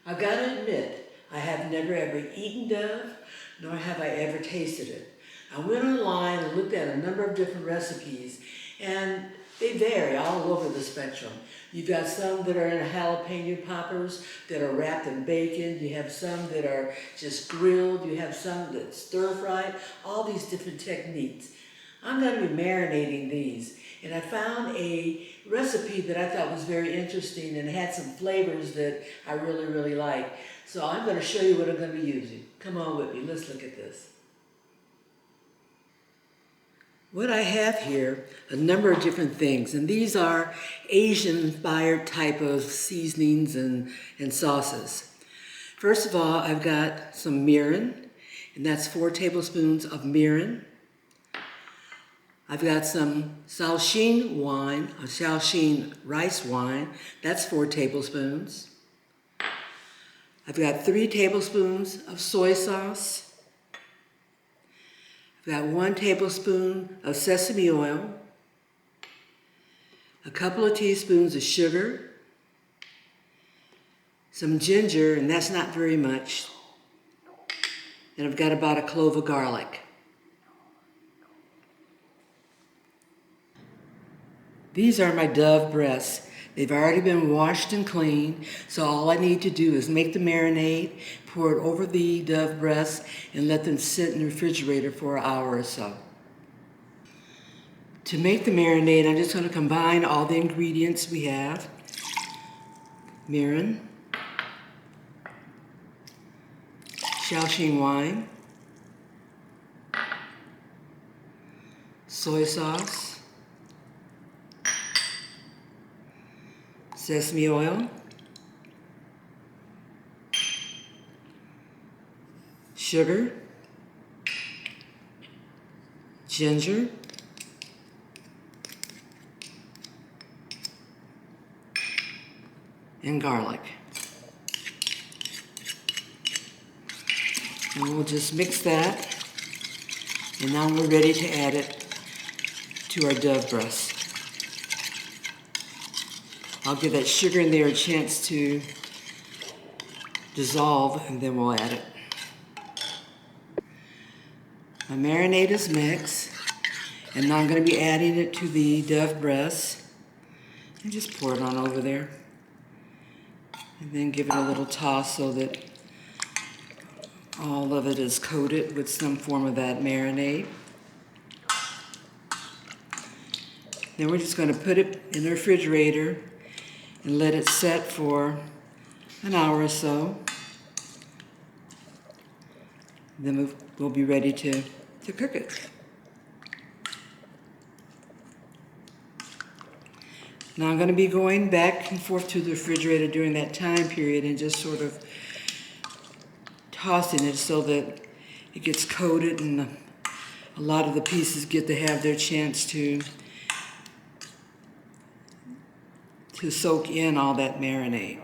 I've got to admit, I have never ever eaten dove, nor have I ever tasted it. I went online and looked at a number of different recipes, and they vary all over the spectrum. You've got some that are in jalapeno poppers that are wrapped in bacon. You have some that are just grilled. You have some that stir-fried, all these different techniques. I'm going to be marinating these, and I found a recipe that I thought was very interesting and had some flavors that I really, really like. So I'm going to show you what I'm going to be using. Come on with me. Let's look at this. What I have here, a number of different things, and these are Asian-inspired type of seasonings and sauces. First of all, I've got some mirin, and that's 4 tablespoons of mirin. I've got some Shaoxing wine, or Shaoxing rice wine, that's 4 tablespoons. I've got 3 tablespoons of soy sauce. I've got 1 tablespoon of sesame oil, a couple of teaspoons of sugar, some ginger, and that's not very much, and I've got about a clove of garlic. These are my dove breasts. They've already been washed and cleaned, so all I need to do is make the marinade, pour it over the dove breasts, and let them sit in the refrigerator for an hour or so. To make the marinade, I'm just going to combine all the ingredients we have. Mirin, Shaoxing wine, soy sauce, sesame oil, sugar, ginger, and garlic. And we'll just mix that, and now we're ready to add it to our dove breast. I'll give that sugar in there a chance to dissolve, and then we'll add it. My marinade is mixed, and now I'm going to be adding it to the dove breast. And just pour it on over there. And then give it a little toss so that all of it is coated with some form of that marinade. Then we're just going to put it in the refrigerator and let it set for an hour or so. Then we'll be ready to cook it. Now I'm going to be going back and forth to the refrigerator during that time period and just sort of tossing it so that it gets coated and a lot of the pieces get to have their chance to soak in all that marinade.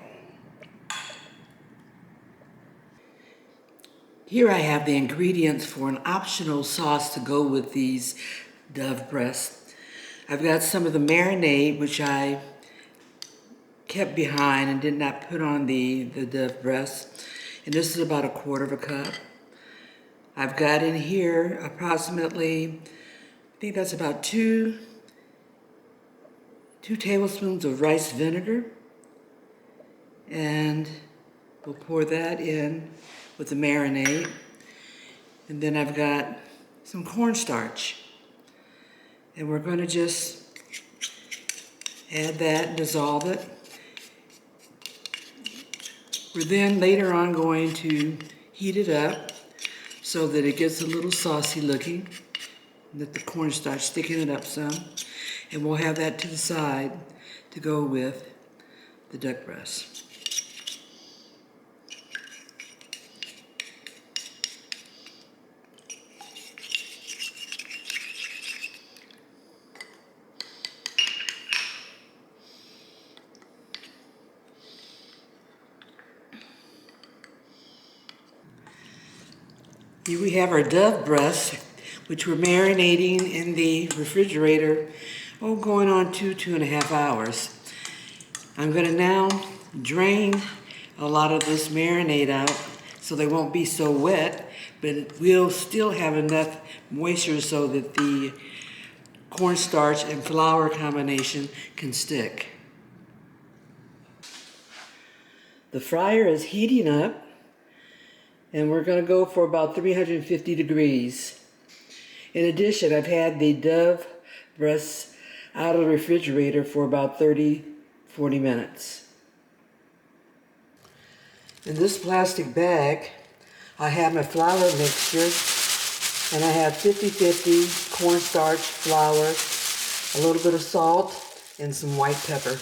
Here I have the ingredients for an optional sauce to go with these dove breasts. I've got some of the marinade, which I kept behind and did not put on the dove breasts. And this is about 1/4 cup. I've got in here approximately, I think that's about 2 tablespoons of rice vinegar. And we'll pour that in with the marinade. And then I've got some corn starch. And we're going to just add that, dissolve it. We're then later on going to heat it up so that it gets a little saucy looking. Let the cornstarch thicken it up some. And we'll have that to the side to go with the duck breast. Here we have our dove breast, which we're marinating in the refrigerator, going on 2.5 hours. I'm going to now drain a lot of this marinade out so they won't be so wet, but it will still have enough moisture so that the cornstarch and flour combination can stick. The fryer is heating up, and we're going to go for about 350 degrees. In addition, I've had the Dove breasts out of the refrigerator for about 30-40 minutes. In this plastic bag, I have my flour mixture, and I have 50-50 cornstarch, flour, a little bit of salt, and some white pepper.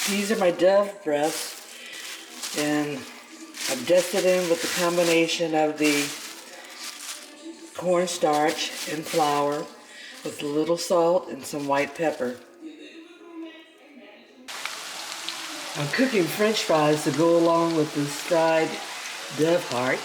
These are my Dove breasts, and I've dusted in with the combination of the cornstarch and flour with a little salt and some white pepper. I'm cooking French fries to go along with this fried Dove heart.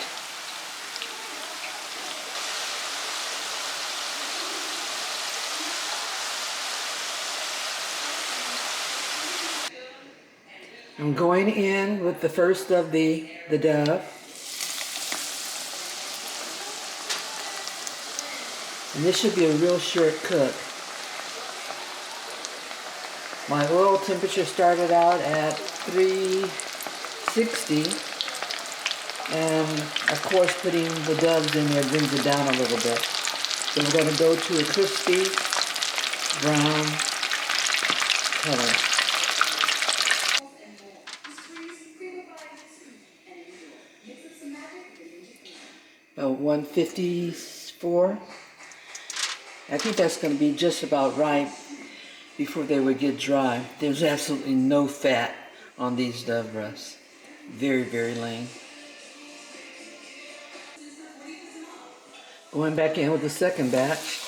I'm going in with the first of the Dove. And this should be a real short cook. My oil temperature started out at 360, and of course putting the Doves in there brings it down a little bit. So we're going to go to a crispy brown color. About 154. I think that's going to be just about right before they would get dry. There's absolutely no fat on these Dove breasts. Very, very lean. Going back in with the second batch.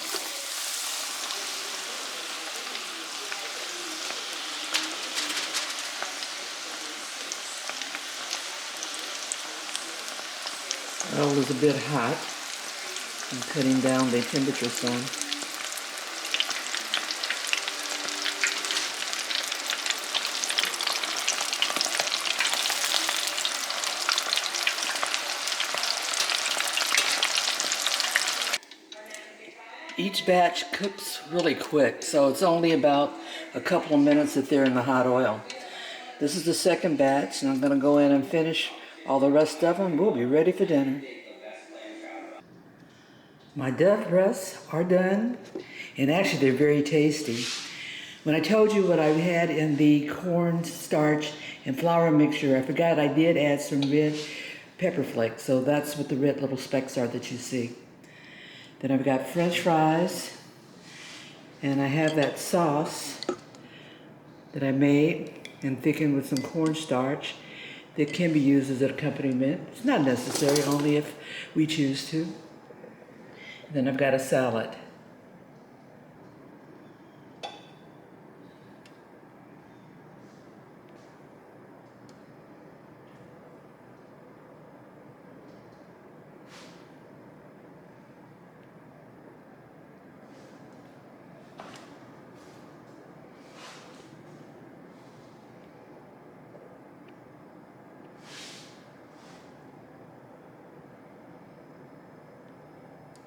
Oil is a bit hot. I'm cutting down the temperature some. Each batch cooks really quick, so it's only about a couple of minutes that they're in the hot oil. This is the second batch, and I'm going to go in and finish all the rest of them. We'll be ready for dinner. My Dove breasts are done, and actually they're very tasty. When I told you what I had in the cornstarch and flour mixture, I forgot I did add some red pepper flakes, so that's what the red little specks are that you see. Then I've got French fries, and I have that sauce that I made and thickened with some cornstarch that can be used as an accompaniment. It's not necessary, only if we choose to. Then I've got a salad.